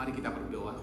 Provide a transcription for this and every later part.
Mari kita berdoa.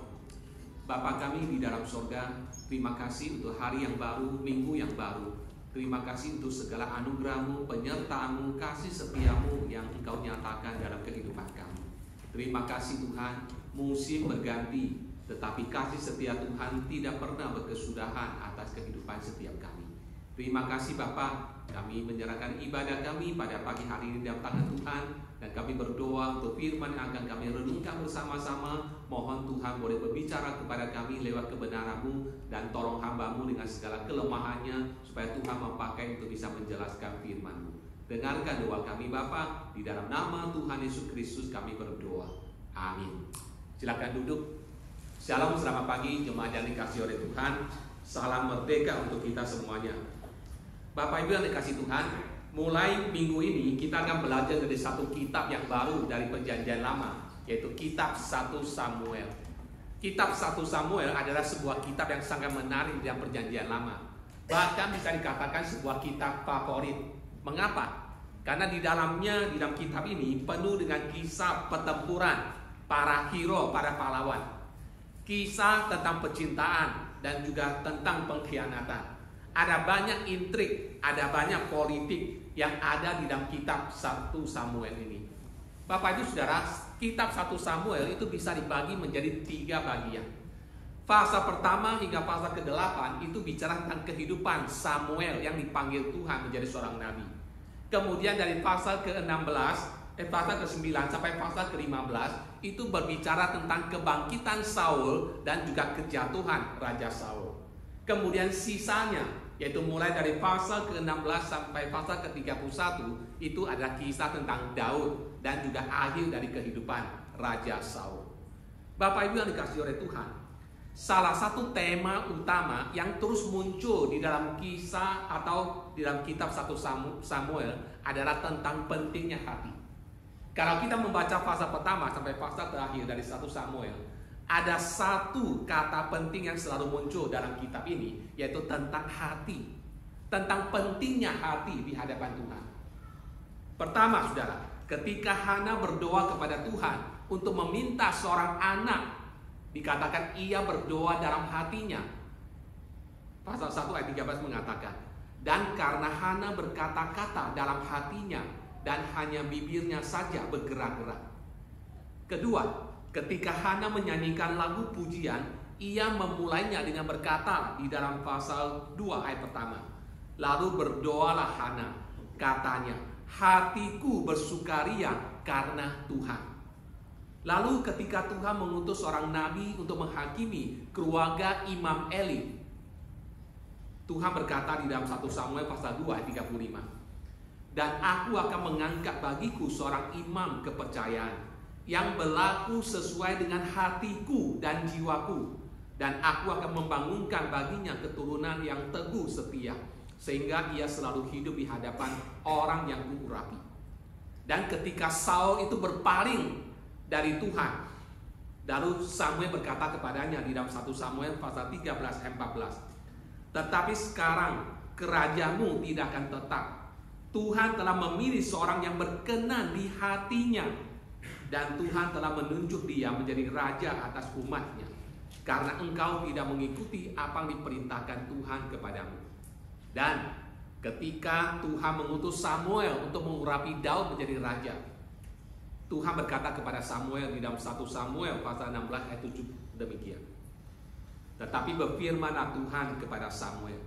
Bapa kami di dalam surga, terima kasih untuk hari yang baru, minggu yang baru. Terima kasih untuk segala anugerah-Mu, penyertaan-Mu, kasih setia-Mu yang Engkau nyatakan dalam kehidupan kami. Terima kasih Tuhan, musim berganti, tetapi kasih setia Tuhan tidak pernah berkesudahan atas kehidupan setiap kami. Terima kasih Bapa, kami menyerahkan ibadah kami pada pagi hari ini dalam tangan Tuhan. Dan kami berdoa untuk firman yang akan kami renungkan bersama-sama. Mohon Tuhan boleh berbicara kepada kami lewat kebenaran-Mu, dan tolong hamba-Mu dengan segala kelemahannya, supaya Tuhan memakai untuk bisa menjelaskan firman-Mu. Dengarkan doa kami Bapa, di dalam nama Tuhan Yesus Kristus kami berdoa. Amin. Silakan duduk. Shalom, selamat pagi jemaat yang dikasihi oleh Tuhan. Salam merdeka untuk kita semuanya. Bapak Ibu yang dikasihi Tuhan, mulai minggu ini kita akan belajar dari satu kitab yang baru dari Perjanjian Lama, yaitu kitab 1 Samuel. Kitab 1 Samuel adalah sebuah kitab yang sangat menarik dalam Perjanjian Lama. Bahkan bisa dikatakan sebuah kitab favorit. Mengapa? Karena di dalamnya, di dalam kitab ini penuh dengan kisah pertempuran para hero, para pahlawan. Kisah tentang percintaan dan juga tentang pengkhianatan. Ada banyak intrik, ada banyak politik yang ada di dalam kitab 1 Samuel ini. Bapak Ibu Saudara, kitab 1 Samuel itu bisa dibagi menjadi 3 bagian. Fase pertama hingga fase ke-8 itu bicara tentang kehidupan Samuel yang dipanggil Tuhan menjadi seorang nabi. Kemudian dari fase ke-16, fase ke-9 sampai fase ke-15 itu berbicara tentang kebangkitan Saul dan juga kejatuhan Raja Saul. Kemudian sisanya, yaitu mulai dari fase ke-16 sampai fase ke-31, itu adalah kisah tentang Daud dan juga akhir dari kehidupan Raja Saul. Bapak Ibu yang dikasihi oleh Tuhan, salah satu tema utama yang terus muncul di dalam kisah atau di dalam kitab 1 Samuel adalah tentang pentingnya hati. Kalau kita membaca fase pertama sampai fase terakhir dari 1 Samuel, ada satu kata penting yang selalu muncul dalam kitab ini, yaitu tentang hati. Tentang pentingnya hati di hadapan Tuhan. Pertama Saudara, ketika Hana berdoa kepada Tuhan untuk meminta seorang anak, dikatakan ia berdoa dalam hatinya. Pasal 1 ayat 13 mengatakan, dan karena Hana berkata-kata dalam hatinya, dan hanya bibirnya saja bergerak-gerak. Kedua, ketika Hana menyanyikan lagu pujian, ia memulainya dengan berkata di dalam pasal 2 ayat pertama. Lalu berdoalah Hana, katanya, hatiku bersukaria karena Tuhan. Lalu ketika Tuhan mengutus seorang nabi untuk menghakimi keluarga Imam Eli, Tuhan berkata di dalam 1 Samuel pasal 2 ayat 35. Dan aku akan mengangkat bagiku seorang imam kepercayaan yang berlaku sesuai dengan hatiku dan jiwaku, dan aku akan membangunkan baginya keturunan yang teguh setia, sehingga ia selalu hidup di hadapan orang yang kuurapi. Dan ketika Saul itu berpaling dari Tuhan, lalu Samuel berkata kepadanya di dalam 1 Samuel pasal 13 ayat 14, tetapi sekarang kerajaanmu tidak akan tetap. Tuhan telah memilih seorang yang berkenan di hatinya, dan Tuhan telah menunjuk dia menjadi raja atas umatnya, karena engkau tidak mengikuti apa yang diperintahkan Tuhan kepadamu. Dan ketika Tuhan mengutus Samuel untuk mengurapi Daud menjadi raja, Tuhan berkata kepada Samuel di dalam 1 Samuel pasal 16 ayat 7 demikian. Tetapi berfirmanlah Tuhan kepada Samuel,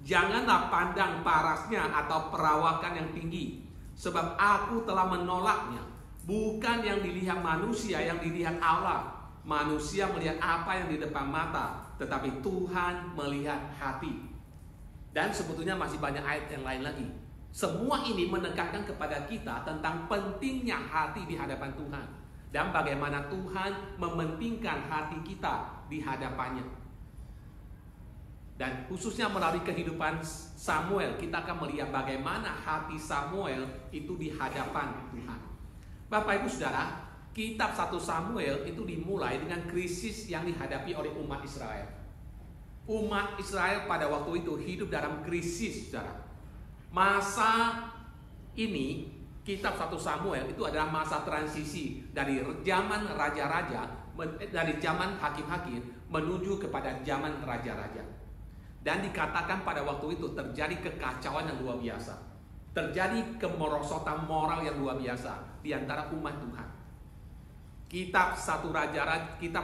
janganlah pandang parasnya atau perawakan yang tinggi, sebab aku telah menolaknya. Bukan yang dilihat manusia, yang dilihat Allah. Manusia melihat apa yang di depan mata, tetapi Tuhan melihat hati. Dan sebetulnya masih banyak ayat yang lain lagi. Semua ini menekankan kepada kita tentang pentingnya hati di hadapan Tuhan, dan bagaimana Tuhan mementingkan hati kita di hadapannya. Dan khususnya melalui kehidupan Samuel, kita akan melihat bagaimana hati Samuel itu di hadapan Tuhan. Bapak Ibu Saudara, kitab 1 Samuel itu dimulai dengan krisis yang dihadapi oleh umat Israel. Umat Israel pada waktu itu hidup dalam krisis, Saudara. Masa ini, kitab 1 Samuel itu adalah masa transisi dari zaman raja-raja dari zaman hakim-hakim menuju kepada zaman raja-raja. Dan dikatakan pada waktu itu terjadi kekacauan yang luar biasa. Terjadi kemerosotan moral yang luar biasa di antara umat Tuhan. Kitab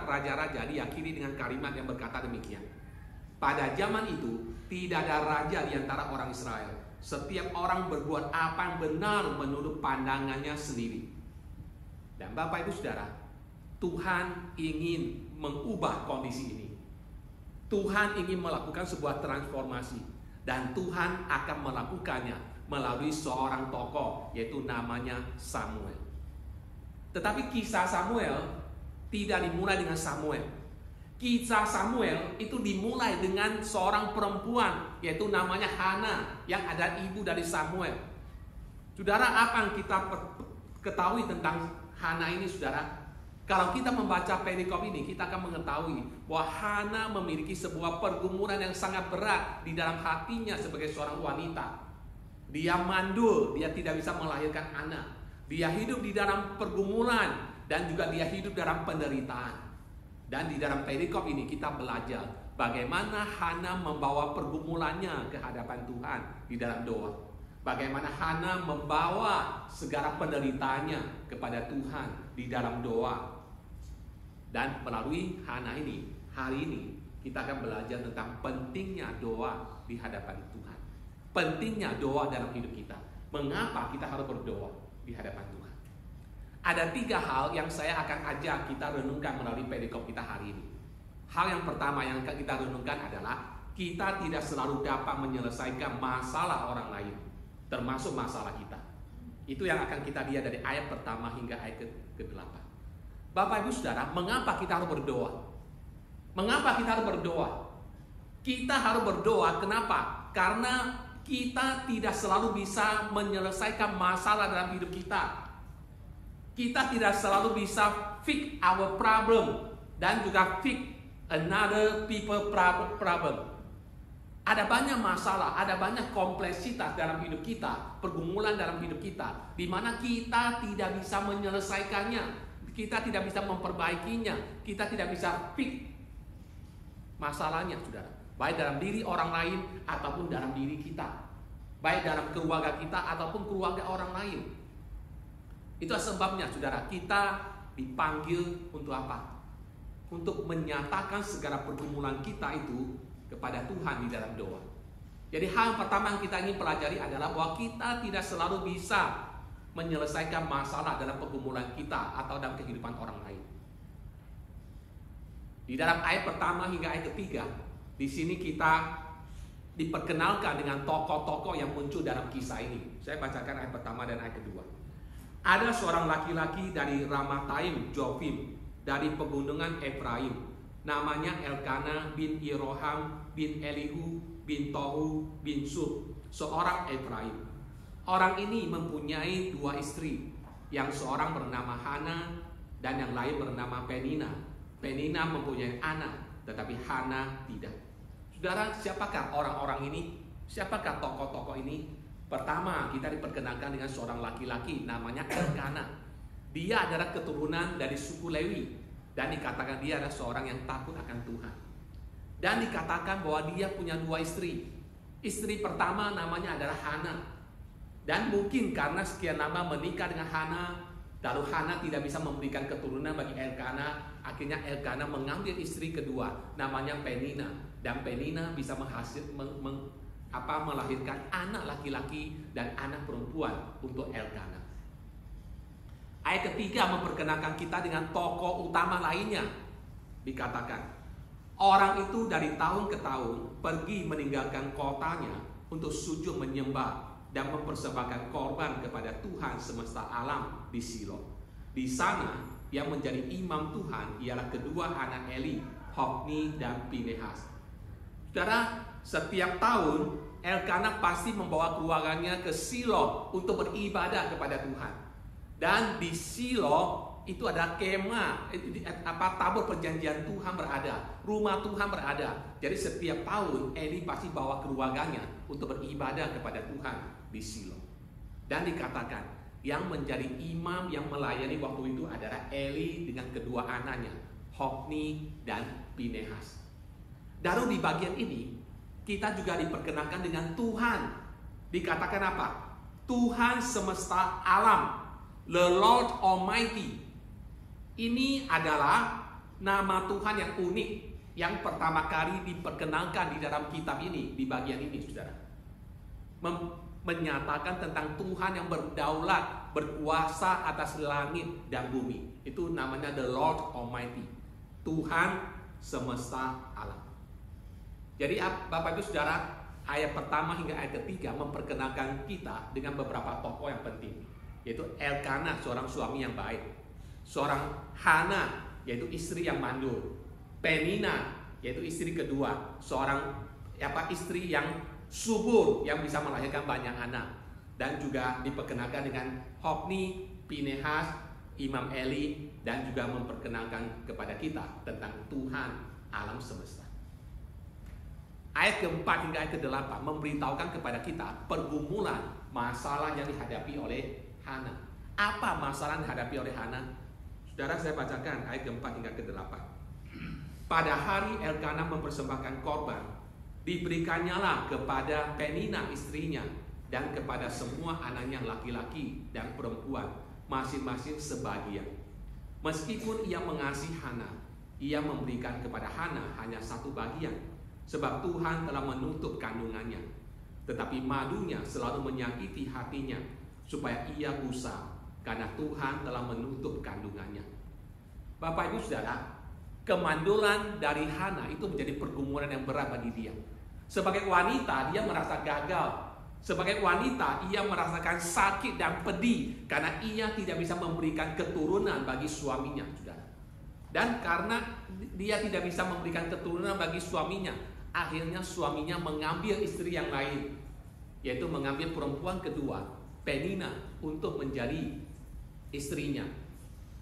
Raja-Raja diakhiri dengan kalimat yang berkata demikian. Pada zaman itu tidak ada raja di antara orang Israel. Setiap orang berbuat apa yang benar menurut pandangannya sendiri. Dan Bapak Ibu Saudara, Tuhan ingin mengubah kondisi ini. Tuhan ingin melakukan sebuah transformasi. Dan Tuhan akan melakukannya melalui seorang tokoh, yaitu namanya Samuel. Tetapi kisah Samuel tidak dimulai dengan Samuel. Kisah Samuel itu dimulai dengan seorang perempuan, yaitu namanya Hana, yang adalah ibu dari Samuel. Saudara, apa yang kita ketahui tentang Hana ini, saudara? Kalau kita membaca perikop ini, kita akan mengetahui bahwa Hana memiliki sebuah pergumulan yang sangat berat di dalam hatinya sebagai seorang wanita. Dia mandul, dia tidak bisa melahirkan anak. Dia hidup di dalam pergumulan dan juga dia hidup dalam penderitaan. Dan di dalam perikop ini kita belajar bagaimana Hana membawa pergumulannya ke hadapan Tuhan di dalam doa. Bagaimana Hana membawa segala penderitaannya kepada Tuhan di dalam doa. Dan melalui Hana ini, hari ini kita akan belajar tentang pentingnya doa di hadapan Tuhan. Pentingnya doa dalam hidup kita. Mengapa kita harus berdoa di hadapan Tuhan? Ada 3 hal yang saya akan ajak kita renungkan melalui perikop kita hari ini. Hal yang pertama yang akan kita renungkan adalah kita tidak selalu dapat menyelesaikan masalah orang lain, termasuk masalah kita. Itu yang akan kita lihat dari ayat pertama hingga ayat ke-8. Bapak Ibu Saudara, mengapa kita harus berdoa? Mengapa kita harus berdoa? Kita harus berdoa, kenapa? Karena kita tidak selalu bisa menyelesaikan masalah dalam hidup kita. Kita tidak selalu bisa fix our problem dan juga fix another people problem. Ada banyak masalah, ada banyak kompleksitas dalam hidup kita, pergumulan dalam hidup kita, di mana kita tidak bisa menyelesaikannya, kita tidak bisa memperbaikinya, kita tidak bisa fix masalahnya, saudara. Baik dalam diri orang lain ataupun dalam diri kita. Baik dalam keluarga kita ataupun keluarga orang lain. Itu sebabnya, saudara, kita dipanggil untuk apa? Untuk menyatakan segala pergumulan kita itu kepada Tuhan di dalam doa. Jadi hal pertama yang kita ingin pelajari adalah bahwa kita tidak selalu bisa menyelesaikan masalah dalam pergumulan kita atau dalam kehidupan orang lain. Di dalam ayat pertama hingga ayat ketiga, di sini kita diperkenalkan dengan tokoh-tokoh yang muncul dalam kisah ini. Saya bacakan ayat pertama dan ayat kedua. Ada seorang laki-laki dari Ramataim Jofim, dari pegunungan Efraim, namanya Elkana bin Yeroham bin Elihu bin Tohu bin Sub, seorang Efraim. Orang ini mempunyai 2 istri, yang seorang bernama Hana dan yang lain bernama Penina. Penina mempunyai anak, tetapi Hana tidak. Saudara, siapakah orang-orang ini? Siapakah tokoh-tokoh ini? Pertama, kita diperkenalkan dengan seorang laki-laki namanya Elkana. Dia adalah keturunan dari suku Lewi dan dikatakan dia adalah seorang yang takut akan Tuhan. Dan dikatakan bahwa dia punya 2 istri. Istri pertama namanya adalah Hana. Dan mungkin karena sekian lama menikah dengan Hana, lalu Hana tidak bisa memberikan keturunan bagi Elkana, akhirnya Elkana mengambil istri kedua namanya Penina. Dan Penina bisa melahirkan anak laki-laki dan anak perempuan untuk Elkana. Ayat ketiga memperkenalkan kita dengan tokoh utama lainnya. Dikatakan, orang itu dari tahun ke tahun pergi meninggalkan kotanya untuk sujud menyembah dan mempersembahkan korban kepada Tuhan semesta alam di Silo. Di sana yang menjadi imam Tuhan ialah kedua anak Eli, Hofni dan Pinehas. Saudara, setiap tahun Elkana pasti membawa keluarganya ke Silo untuk beribadah kepada Tuhan. Dan di Silo itu ada kemah, tabur perjanjian Tuhan berada, rumah Tuhan berada. Jadi setiap tahun Eli pasti bawa keluarganya untuk beribadah kepada Tuhan di Silo. Dan dikatakan yang menjadi imam yang melayani waktu itu adalah Eli dengan kedua anaknya, Hofni dan Pinehas. Lalu di bagian ini kita juga diperkenalkan dengan Tuhan. Dikatakan apa? Tuhan semesta alam, the Lord Almighty. Ini adalah nama Tuhan yang unik, yang pertama kali diperkenalkan di dalam kitab ini, di bagian ini, saudara. Menyatakan tentang Tuhan yang berdaulat, berkuasa atas langit dan bumi. Itu namanya the Lord Almighty, Tuhan semesta alam. Jadi Bapak Ibu Saudara, ayat pertama hingga ayat ketiga memperkenalkan kita dengan beberapa tokoh yang penting, yaitu Elkana, seorang suami yang baik, seorang Hana, yaitu istri yang mandul, Penina, yaitu istri kedua, seorang istri yang subur, yang bisa melahirkan banyak anak, dan juga diperkenalkan dengan Hofni, Pinehas, Imam Eli, dan juga memperkenalkan kepada kita tentang Tuhan alam semesta. Ayat keempat hingga ayat ke-8 memberitahukan kepada kita pergumulan masalah yang dihadapi oleh Hana. Apa masalah yang dihadapi oleh Hana? Saudara, saya bacakan ayat keempat hingga ke-8. Pada hari Elkana mempersembahkan korban, diberikannya kepada Penina istrinya dan kepada semua anaknya laki-laki dan perempuan masing-masing sebagian. Meskipun ia mengasihi Hana, ia memberikan kepada Hana hanya satu bagian, sebab Tuhan telah menutup kandungannya. Tetapi madunya selalu menyakiti hatinya, supaya ia busa, karena Tuhan telah menutup kandungannya. Bapak Ibu Saudara, kemandulan dari Hana itu menjadi pergumulan yang berat bagi dia. Sebagai wanita, dia merasa gagal. Sebagai wanita, ia merasakan sakit dan pedih karena ia tidak bisa memberikan keturunan bagi suaminya, saudara. Dan karena dia tidak bisa memberikan keturunan bagi suaminya, akhirnya suaminya mengambil istri yang lain, yaitu mengambil perempuan kedua, Penina, untuk menjadi istrinya.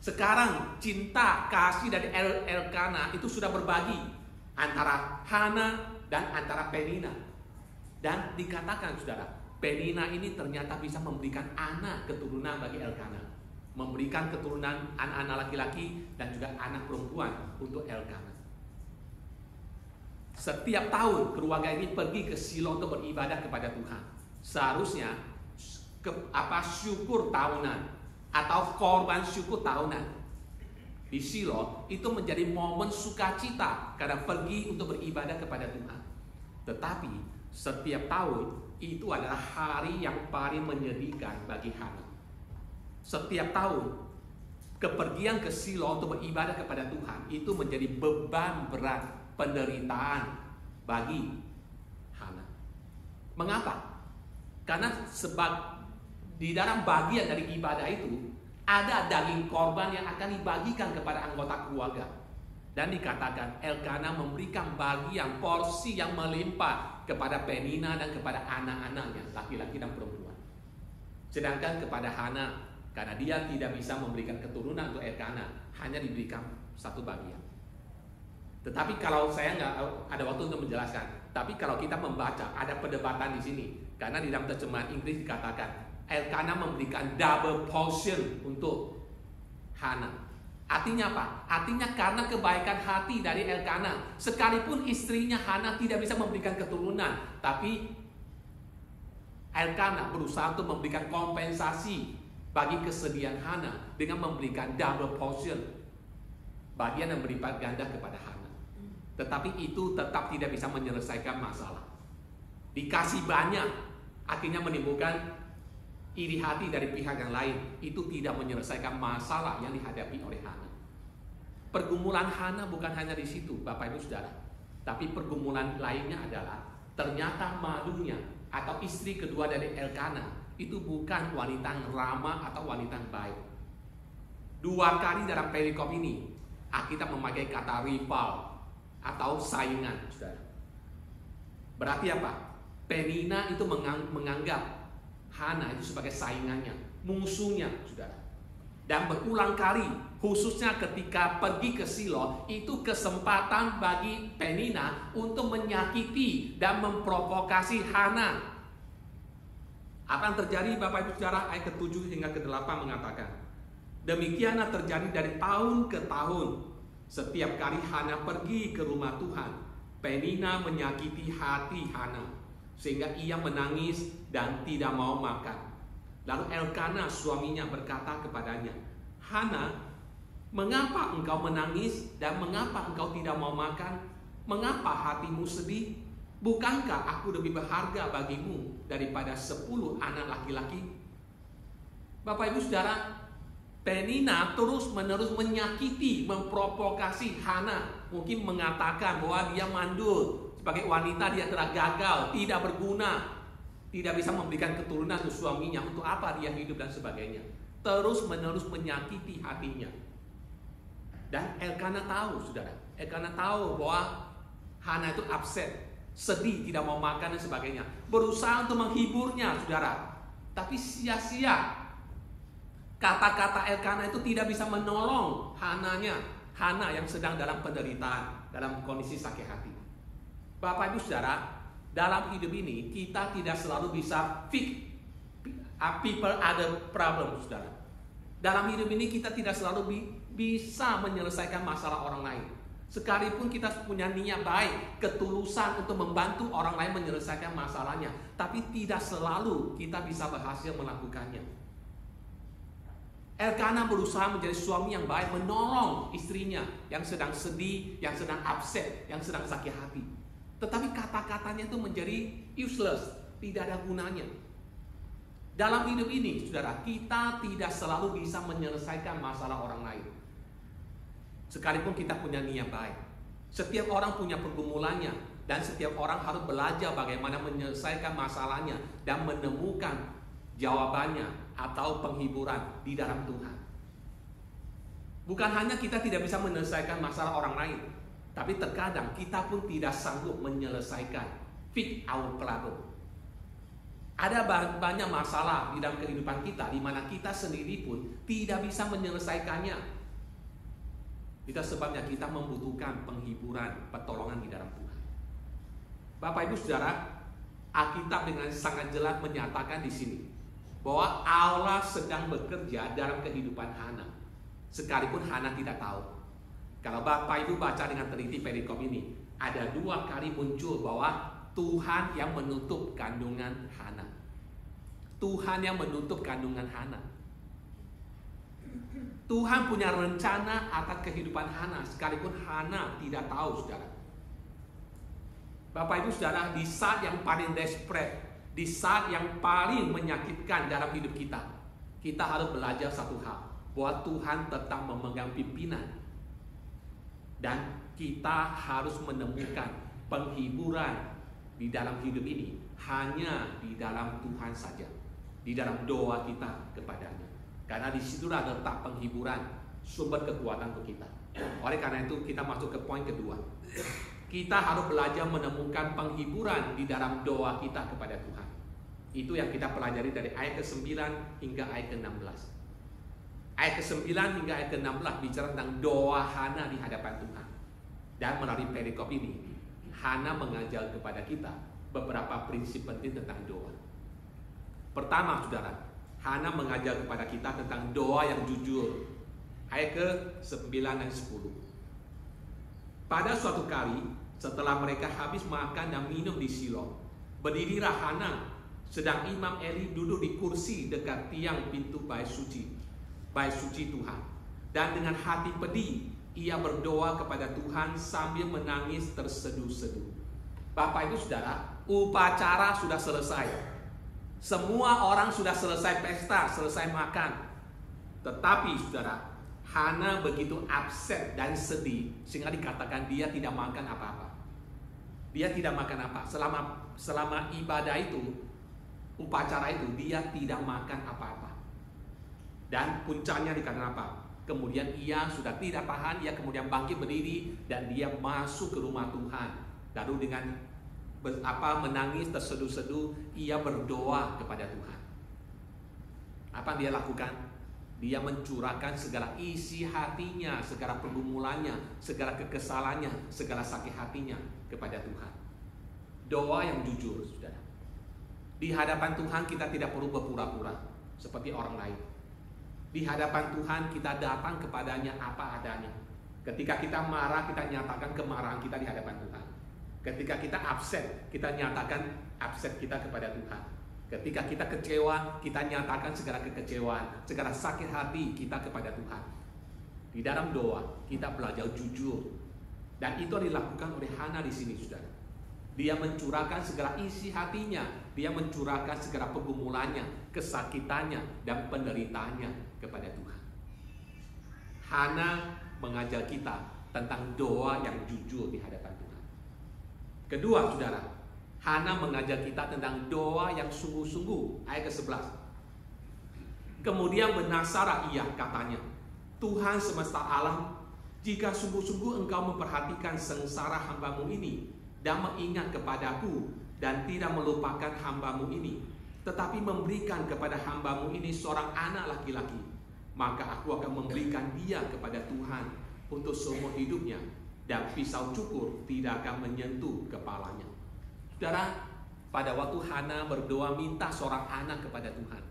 Sekarang cinta kasih dari Elkana itu sudah berbagi antara Hana dan antara Penina. Dan dikatakan, saudara, Penina ini ternyata bisa memberikan anak keturunan bagi Elkana, memberikan keturunan anak-anak laki-laki dan juga anak perempuan untuk Elkana. Setiap tahun keluarga ini pergi ke Silo untuk beribadah kepada Tuhan. Seharusnya syukur tahunan atau korban syukur tahunan di Silo itu menjadi momen sukacita karena pergi untuk beribadah kepada Tuhan. Tetapi setiap tahun itu adalah hari yang paling menyedihkan bagi Hana. Setiap tahun kepergian ke Silo untuk beribadah kepada Tuhan itu menjadi beban berat, penderitaan bagi Hana. Mengapa? Karena sebab di dalam bagian dari ibadah itu ada daging korban yang akan dibagikan kepada anggota keluarga. Dan dikatakan Elkana memberikan bagian porsi yang melimpah kepada Penina dan kepada anak-anaknya, laki-laki dan perempuan. Sedangkan kepada Hana, karena dia tidak bisa memberikan keturunan untuk Elkana, hanya diberikan satu bagian. Tetapi kalau saya nggak ada waktu untuk menjelaskan, tapi kalau kita membaca ada perdebatan di sini, karena di dalam terjemahan Inggris dikatakan Elkana memberikan double portion untuk Hana. Artinya apa? Artinya karena kebaikan hati dari Elkana, sekalipun istrinya Hana tidak bisa memberikan keturunan, tapi Elkana berusaha untuk memberikan kompensasi bagi kesedihan Hana dengan memberikan double portion, bagian yang berlipat ganda kepada Hana. Tetapi itu tetap tidak bisa menyelesaikan masalah. Dikasih banyak, akhirnya menimbulkan iri hati dari pihak yang lain. Itu tidak menyelesaikan masalah yang dihadapi oleh Hana. Pergumulan Hana bukan hanya di situ, Bapak Ibu Saudara, tapi pergumulan lainnya adalah ternyata madunya atau istri kedua dari Elkana itu bukan wanita yang ramah atau wanita yang baik. Dua kali dalam perikop ini Alkitab memakai kata rival atau saingan, saudara. Berarti apa? Penina itu menganggap Hana itu sebagai saingannya, musuhnya, saudara. Dan berulang kali, khususnya ketika pergi ke Silo, itu kesempatan bagi Penina untuk menyakiti dan memprovokasi Hana. Apa yang terjadi, Bapak Ibu Saudara? Ayat ke-7 hingga ke-8 mengatakan, demikianlah terjadi dari tahun ke tahun. Setiap kali Hana pergi ke rumah Tuhan, Penina menyakiti hati Hana sehingga ia menangis dan tidak mau makan. Lalu Elkana suaminya berkata kepadanya, Hana, mengapa engkau menangis dan mengapa engkau tidak mau makan? Mengapa hatimu sedih? Bukankah aku lebih berharga bagimu daripada 10 anak laki-laki? Bapak Ibu Saudara, Penina terus-menerus menyakiti, memprovokasi Hana. Mungkin mengatakan bahwa dia mandul, sebagai wanita dia telah gagal, tidak berguna, tidak bisa memberikan keturunan untuk suaminya, untuk apa dia hidup dan sebagainya. Terus-menerus menyakiti hatinya. Dan Elkana tahu, saudara, Elkana tahu bahwa Hana itu upset, sedih, tidak mau makan dan sebagainya. Berusaha untuk menghiburnya, saudara, tapi sia-sia. Kata-kata Elkana itu tidak bisa menolong Hana yang sedang dalam penderitaan, dalam kondisi sakit hati. Bapak Ibu Saudara, dalam hidup ini kita tidak selalu bisa fix people ada problem, saudara. Dalam hidup ini kita tidak selalu bisa menyelesaikan masalah orang lain. Sekalipun kita punya niat baik, ketulusan untuk membantu orang lain menyelesaikan masalahnya, tapi tidak selalu kita bisa berhasil melakukannya. Elkana berusaha menjadi suami yang baik, menolong istrinya yang sedang sedih, yang sedang upset, yang sedang sakit hati. Tetapi kata-katanya itu menjadi useless, tidak ada gunanya. Dalam hidup ini, saudara, kita tidak selalu bisa menyelesaikan masalah orang lain. Sekalipun kita punya niat baik. Setiap orang punya pergumulannya, dan setiap orang harus belajar bagaimana menyelesaikan masalahnya dan menemukan jawabannya atau penghiburan di dalam Tuhan. Bukan hanya kita tidak bisa menyelesaikan masalah orang lain, tapi terkadang kita pun tidak sanggup menyelesaikan fix our problem. Ada banyak masalah di dalam kehidupan kita di mana kita sendiri pun tidak bisa menyelesaikannya. Itu sebabnya kita membutuhkan penghiburan, pertolongan di dalam Tuhan. Bapak Ibu Saudara, Alkitab dengan sangat jelas menyatakan di sini bahwa Allah sedang bekerja dalam kehidupan Hana, sekalipun Hana tidak tahu. Kalau Bapak Ibu baca dengan teliti perikop ini, ada 2 kali muncul bahwa Tuhan yang menutup kandungan Hana. Tuhan yang menutup kandungan Hana. Tuhan punya rencana atas kehidupan Hana, sekalipun Hana tidak tahu, saudara. Bapak Ibu Saudara, di saat yang paling desperate, di saat yang paling menyakitkan dalam hidup kita, kita harus belajar satu hal, bahwa Tuhan tetap memegang pimpinan. Dan kita harus menemukan penghiburan di dalam hidup ini hanya di dalam Tuhan saja, di dalam doa kita kepadanya. Karena di situ ada letak penghiburan, sumber kekuatan untuk kita. Oleh karena itu kita masuk ke poin kedua. Kita harus belajar menemukan penghiburan di dalam doa kita kepada Tuhan. Itu yang kita pelajari dari ayat ke-9 hingga ayat ke-16. Ayat ke-9 hingga ayat ke-16 bicara tentang doa Hana di hadapan Tuhan. Dan melalui perikop ini, Hana mengajar kepada kita beberapa prinsip penting tentang doa. Pertama, saudara, Hana mengajar kepada kita tentang doa yang jujur. Ayat ke-9 dan 10. Pada suatu kali, setelah mereka habis makan dan minum di Shilo, berdirilah Hana, sedang Imam Eli duduk di kursi dekat tiang pintu bait suci Tuhan. Dan dengan hati pedih, ia berdoa kepada Tuhan sambil menangis terseduh-seduh. Bapak Ibu Saudara, upacara sudah selesai. Semua orang sudah selesai pesta, selesai makan. Tetapi saudara, Hana begitu upset dan sedih sehingga dikatakan dia tidak makan apa-apa. Dia tidak makan apa. Selama ibadah itu, upacara itu, dia tidak makan apa-apa. Dan puncaknya dikatakan apa? Kemudian ia sudah tidak tahan, ia kemudian bangkit berdiri dan dia masuk ke rumah Tuhan. Lalu dengan menangis terseduh-seduh, ia berdoa kepada Tuhan. Apa dia lakukan? Dia mencurahkan segala isi hatinya, segala pergumulannya, segala kekesalannya, segala sakit hatinya kepada Tuhan. Doa yang jujur, saudara. Di hadapan Tuhan kita tidak perlu berpura-pura seperti orang lain. Di hadapan Tuhan kita datang kepadanya apa adanya. Ketika kita marah, kita nyatakan kemarahan kita di hadapan Tuhan. Ketika kita upset, kita nyatakan upset kita kepada Tuhan. Ketika kita kecewa, kita nyatakan segala kekecewaan, segala sakit hati kita kepada Tuhan. Di dalam doa, kita belajar jujur. Dan itu dilakukan oleh Hana di sini, saudara. Dia mencurahkan segala isi hatinya. Dia mencurahkan segala pergumulannya, kesakitannya, dan penderitaannya kepada Tuhan. Hana mengajar kita tentang doa yang jujur di hadapan Tuhan. Kedua, saudara, Hana mengajar kita tentang doa yang sungguh-sungguh. Ayat ke-11. Kemudian bernasarah ia, katanya, Tuhan semesta alam, jika sungguh-sungguh engkau memperhatikan sengsara hambamu ini dan mengingat kepadaku dan tidak melupakan hambamu ini, tetapi memberikan kepada hambamu ini seorang anak laki-laki, maka aku akan memberikan dia kepada Tuhan untuk seumur hidupnya, dan pisau cukur tidak akan menyentuh kepalanya. Saudara, pada waktu Hana berdoa minta seorang anak kepada Tuhan,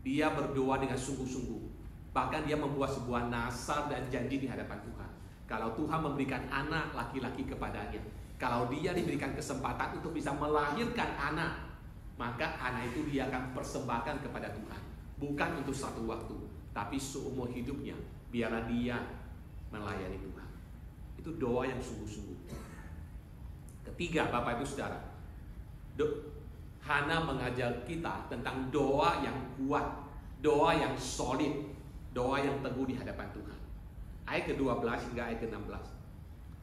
dia berdoa dengan sungguh-sungguh. Bahkan dia membuat sebuah nazar dan janji di hadapan Tuhan. Kalau Tuhan memberikan anak laki-laki kepadanya, kalau dia diberikan kesempatan untuk bisa melahirkan anak, maka anak itu dia akan persembahkan kepada Tuhan. Bukan untuk satu waktu, tapi seumur hidupnya, biarlah dia melayani Tuhan. Itu doa yang sungguh-sungguh. Ketiga, Bapak Ibu Saudara, Hana mengajar kita tentang doa yang kuat, doa yang solid, doa yang teguh di hadapan Tuhan. Ayat ke-12 hingga ayat ke-16.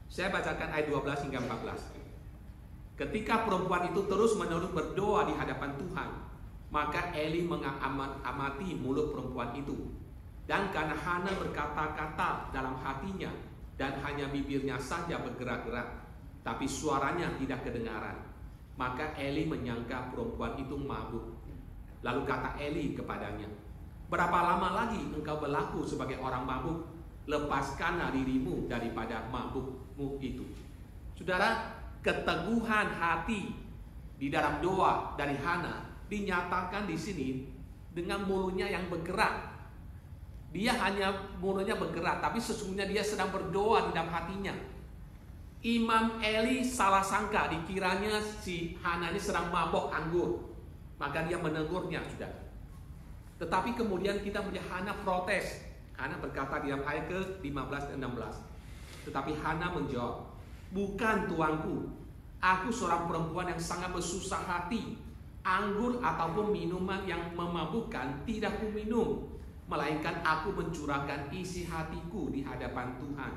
Saya bacakan ayat 12 hingga 14. Ketika perempuan itu terus-menerus berdoa di hadapan Tuhan, maka Eli mengamati mulut perempuan itu. Dan karena Hana berkata-kata dalam hatinya, dan hanya bibirnya saja bergerak-gerak, tapi suaranya tidak kedengaran, maka Eli menyangka perempuan itu mabuk. Lalu kata Eli kepadanya, berapa lama lagi engkau berlaku sebagai orang mabuk? Lepaskanlah dirimu daripada mabukmu itu. Saudara, keteguhan hati di dalam doa dari Hana dinyatakan di sini dengan mulutnya yang bergerak. Dia hanya mulutnya bergerak, tapi sesungguhnya dia sedang berdoa di dalam hatinya. Imam Eli salah sangka, dikiranya si Hana ini sedang mabok anggur, maka dia menegurnya, saudara. Tetapi kemudian kita melihat Hana protes. Hana berkata di dalam ayat ke-15 dan 16. Tetapi Hana menjawab, bukan tuanku, aku seorang perempuan yang sangat bersusah hati. Anggur ataupun minuman yang memabukkan tidak ku minum, melainkan aku mencurahkan isi hatiku di hadapan Tuhan.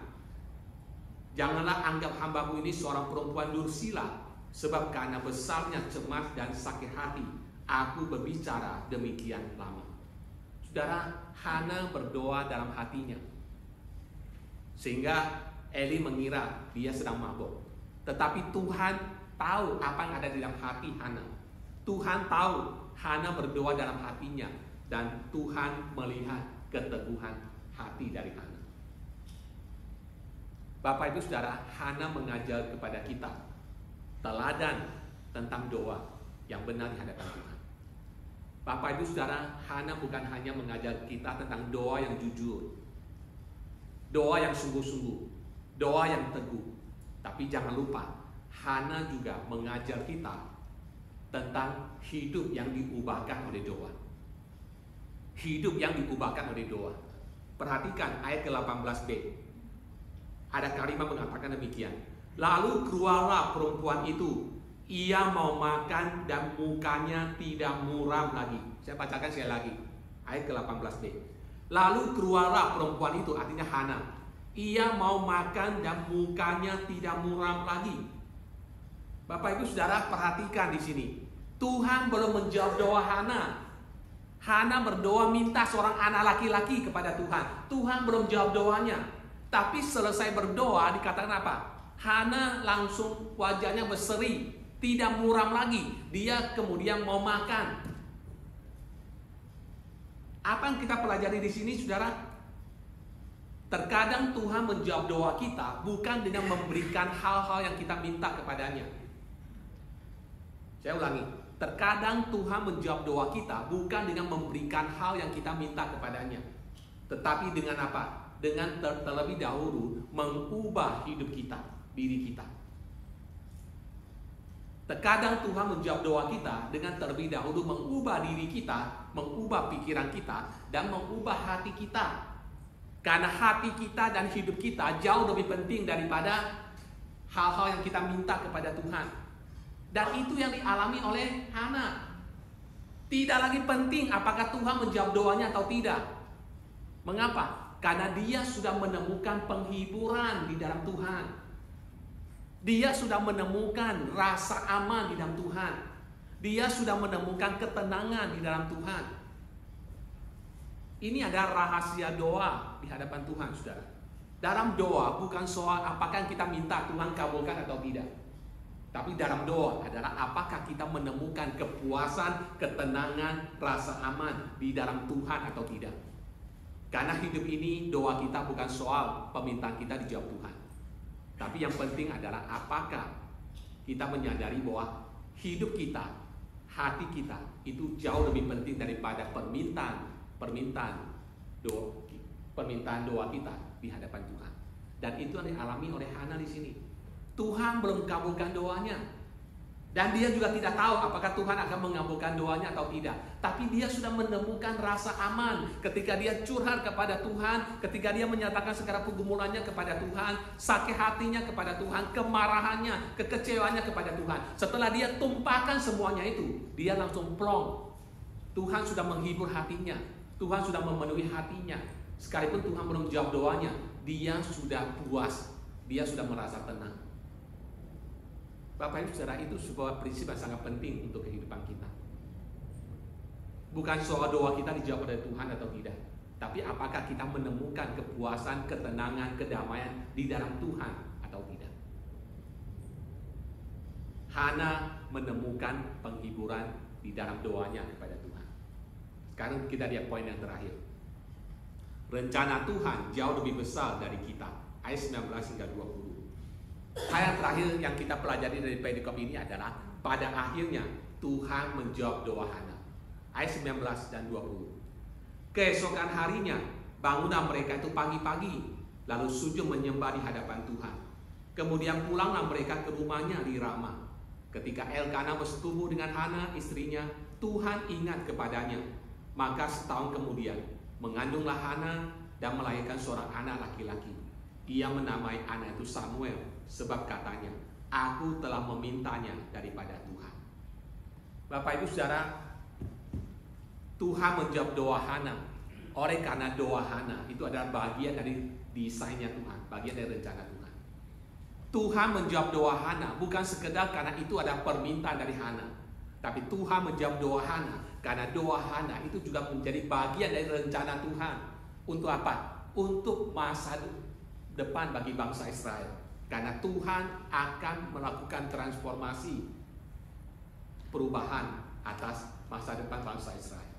Janganlah anggap hambamu ini seorang perempuan dursila, sebab karena besarnya cemas dan sakit hati, aku berbicara demikian lama. Saudara, Hana berdoa dalam hatinya, sehingga Eli mengira dia sedang mabuk. Tetapi Tuhan tahu apa yang ada di dalam hati Hana. Tuhan tahu Hana berdoa dalam hatinya, dan Tuhan melihat keteguhan hati dari Hana. Bapak Ibu Saudara, Hana mengajar kepada kita teladan tentang doa yang benar di hadapan Tuhan. Bapak Ibu Saudara, Hana bukan hanya mengajar kita tentang doa yang jujur, doa yang sungguh-sungguh, doa yang teguh. Tapi jangan lupa, Hana juga mengajar kita tentang hidup yang diubahkan oleh doa. Hidup yang diubahkan oleh doa. Perhatikan ayat ke-18b. Ada kalimat mengatakan demikian. Lalu keluarlah perempuan itu, ia mau makan dan mukanya tidak muram lagi. Saya bacakan sekali lagi. Ayat ke-18b. Lalu keluarlah perempuan itu, artinya Hana. Ia mau makan dan mukanya tidak muram lagi. Bapak Ibu Saudara, perhatikan di sini. Tuhan belum menjawab doa Hana. Hana berdoa minta seorang anak laki-laki kepada Tuhan. Tuhan belum jawab doanya. Tapi selesai berdoa dikatakan apa? Hana langsung wajahnya berseri, tidak muram lagi. Dia kemudian mau makan. Apa yang kita pelajari di sini, saudara? Terkadang Tuhan menjawab doa kita bukan dengan memberikan hal-hal yang kita minta kepadanya. Saya ulangi, terkadang Tuhan menjawab doa kita bukan dengan memberikan hal yang kita minta kepadanya, tetapi dengan apa? dengan terlebih dahulu mengubah hidup kita, diri kita. Terkadang Tuhan menjawab doa kita dengan terlebih dahulu mengubah diri kita, mengubah pikiran kita, dan mengubah hati kita. Karena hati kita dan hidup kita jauh lebih penting daripada hal-hal yang kita minta kepada Tuhan. Dan itu yang dialami oleh Hana. Tidak lagi penting apakah Tuhan menjawab doanya atau tidak. Mengapa? Karena dia sudah menemukan penghiburan di dalam Tuhan. Dia sudah menemukan rasa aman di dalam Tuhan. Dia sudah menemukan ketenangan di dalam Tuhan. Ini adalah rahasia doa di hadapan Tuhan, saudara. Dalam doa bukan soal apakah kita minta Tuhan kabulkan atau tidak. Tapi dalam doa adalah apakah kita menemukan kepuasan, ketenangan, rasa aman di dalam Tuhan atau tidak. Karena hidup ini doa kita bukan soal permintaan kita dijawab Tuhan. Tapi yang penting adalah apakah kita menyadari bahwa hidup kita, hati kita itu jauh lebih penting daripada permintaan doa kita di hadapan Tuhan. Dan itu yang dialami oleh Hana di sini. Tuhan belum kabulkan doanya. Dan dia juga tidak tahu apakah Tuhan akan mengabulkan doanya atau tidak. Tapi dia sudah menemukan rasa aman ketika dia curhat kepada Tuhan, ketika dia menyatakan segala pergumulannya kepada Tuhan, sakit hatinya kepada Tuhan, kemarahannya, kekecewaannya kepada Tuhan. Setelah dia tumpahkan semuanya itu, dia langsung plong. Tuhan sudah menghibur hatinya. Tuhan sudah memenuhi hatinya. Sekalipun Tuhan belum jawab doanya, dia sudah puas. Dia sudah merasa tenang. Bapak Ibu Saudara, itu sebuah prinsip yang sangat penting untuk kehidupan kita. Bukan soal doa kita dijawab oleh Tuhan atau tidak, tapi apakah kita menemukan kepuasan, ketenangan, kedamaian di dalam Tuhan atau tidak. Hana menemukan penghiburan di dalam doanya kepada Tuhan. Sekarang kita lihat poin yang terakhir. Rencana Tuhan jauh lebih besar dari kita. Ayat 19 hingga 20. Ayat terakhir yang kita pelajari dari perikop ini adalah pada akhirnya Tuhan menjawab doa Hana. Ayat 19 dan 20. Keesokan harinya bangunlah mereka itu pagi-pagi, lalu sujud menyembah di hadapan Tuhan. Kemudian pulanglah mereka ke rumahnya di Rama. Ketika Elkana bersetubuh dengan Hana istrinya, Tuhan ingat kepadanya. Maka setahun kemudian mengandunglah Hana dan melahirkan seorang anak laki-laki. Ia menamai anak itu Samuel, sebab katanya, aku telah memintanya daripada Tuhan. Bapak Ibu Saudara, Tuhan menjawab doa Hana. Oleh karena doa Hana itu adalah bagian dari desainnya Tuhan, bagian dari rencana Tuhan. Tuhan menjawab doa Hana bukan sekedar karena itu ada permintaan dari Hana, tapi Tuhan menjawab doa Hana karena doa Hana itu juga menjadi bagian dari rencana Tuhan. Untuk apa? Untuk masa depan bagi bangsa Israel. Karena Tuhan akan melakukan transformasi, perubahan atas masa depan bangsa Israel.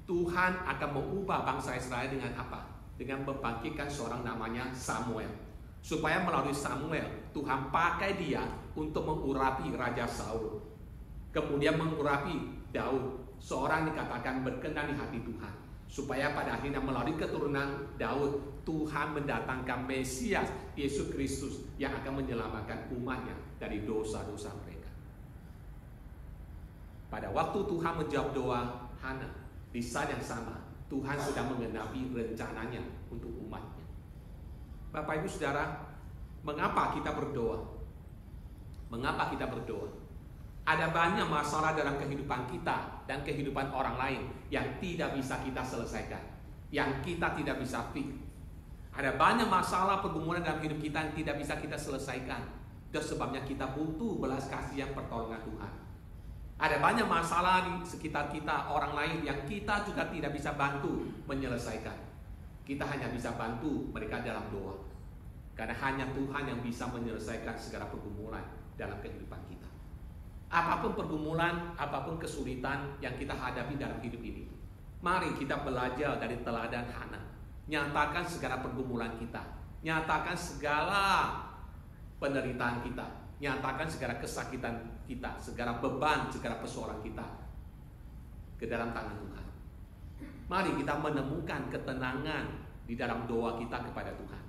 Tuhan akan mengubah bangsa Israel dengan apa? Dengan membangkitkan seorang namanya Samuel. Supaya melalui Samuel, Tuhan pakai dia untuk mengurapi Raja Saul. Kemudian mengurapi Daud, seorang dikatakan berkenan di hati Tuhan. Supaya pada akhirnya melalui keturunan Daud, Tuhan mendatangkan Mesias, Yesus Kristus, yang akan menyelamatkan umatnya dari dosa-dosa mereka. Pada waktu Tuhan menjawab doa Hana, di saat yang sama, Tuhan sedang menggenapi rencananya untuk umatnya. Bapak Ibu Saudara, mengapa kita berdoa? Mengapa kita berdoa? Ada banyak masalah dalam kehidupan kita dan kehidupan orang lain yang tidak bisa kita selesaikan, yang kita tidak bisa fix. Ada banyak masalah pergumulan dalam hidup kita yang tidak bisa kita selesaikan. Itu sebabnya kita butuh belas kasihan pertolongan Tuhan. Ada banyak masalah di sekitar kita, orang lain yang kita juga tidak bisa bantu menyelesaikan. Kita hanya bisa bantu mereka dalam doa. Karena hanya Tuhan yang bisa menyelesaikan segala pergumulan dalam kehidupan kita. Apapun pergumulan, apapun kesulitan yang kita hadapi dalam hidup ini, mari kita belajar dari teladan Hana. Nyatakan segala pergumulan kita, nyatakan segala penderitaan kita, nyatakan segala kesakitan kita, segala beban, segala persoalan kita ke dalam tangan Tuhan. Mari kita menemukan ketenangan di dalam doa kita kepada Tuhan.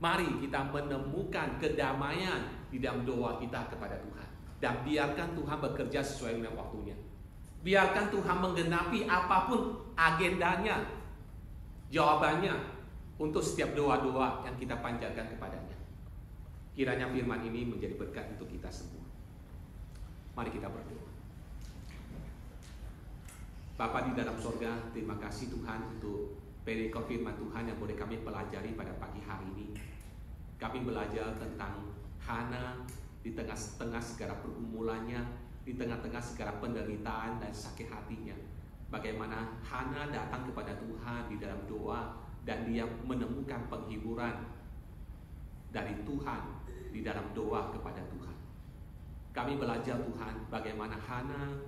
Mari kita menemukan kedamaian di dalam doa kita kepada Tuhan. Dan biarkan Tuhan bekerja sesuai dengan waktunya. Biarkan Tuhan menggenapi apapun agendanya, jawabannya untuk setiap doa-doa yang kita panjatkan kepadanya. Kiranya firman ini menjadi berkat untuk kita semua. Mari kita berdoa. Bapa di dalam sorga, terima kasih Tuhan untuk perikop firman Tuhan yang boleh kami pelajari pada pagi hari ini. Kami belajar tentang Hana di tengah-tengah segala pergumulannya, di tengah-tengah segala penderitaan dan sakit hatinya. Bagaimana Hana datang kepada Tuhan di dalam doa dan dia menemukan penghiburan dari Tuhan di dalam doa kepada Tuhan. Kami belajar Tuhan bagaimana Hana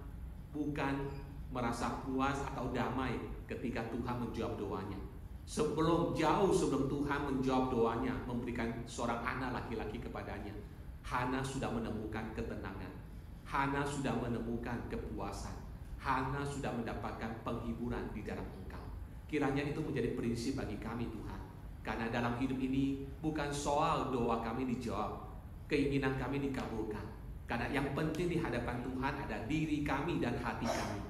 bukan merasa puas atau damai ketika Tuhan menjawab doanya. Jauh sebelum Tuhan menjawab doanya, memberikan seorang anak laki-laki kepadanya, Hana sudah menemukan ketenangan. Hana sudah menemukan kepuasan. Hana sudah mendapatkan penghiburan di dalam Engkau. Kiranya itu menjadi prinsip bagi kami Tuhan. Karena dalam hidup ini bukan soal doa kami dijawab, keinginan kami dikabulkan. Karena yang penting di hadapan Tuhan ada diri kami dan hati kami.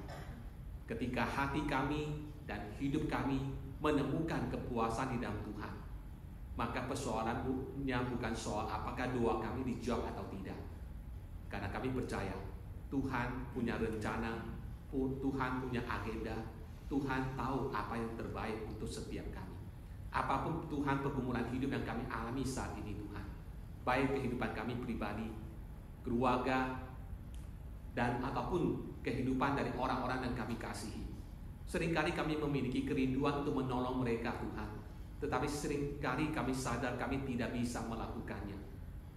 Ketika hati kami dan hidup kami menemukan kepuasan di dalam Tuhan, maka persoalannya bukan soal apakah doa kami dijawab atau tidak. Karena kami percaya Tuhan punya rencana, Tuhan punya agenda, Tuhan tahu apa yang terbaik untuk setiap kami. Apapun Tuhan pergumulan hidup yang kami alami saat ini Tuhan, baik kehidupan kami pribadi, keluarga, dan ataupun kehidupan dari orang-orang yang kami kasihi. Seringkali kami memiliki kerinduan untuk menolong mereka Tuhan, tetapi seringkali kami sadar kami tidak bisa melakukannya.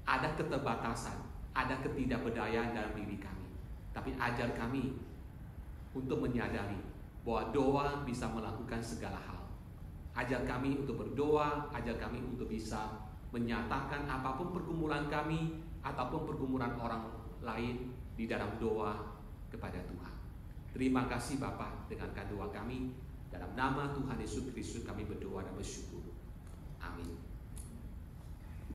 Ada keterbatasan, ada ketidakberdayaan dalam diri kami. Tapi ajar kami untuk menyadari bahwa doa bisa melakukan segala hal. Ajar kami untuk berdoa, ajar kami untuk bisa menyatakan apapun pergumulan kami ataupun pergumulan orang lain di dalam doa kepada Tuhan. Terima kasih Bapa, dengarkan doa kami. Dalam nama Tuhan Yesus Kristus kami berdoa dan bersyukur. Amin.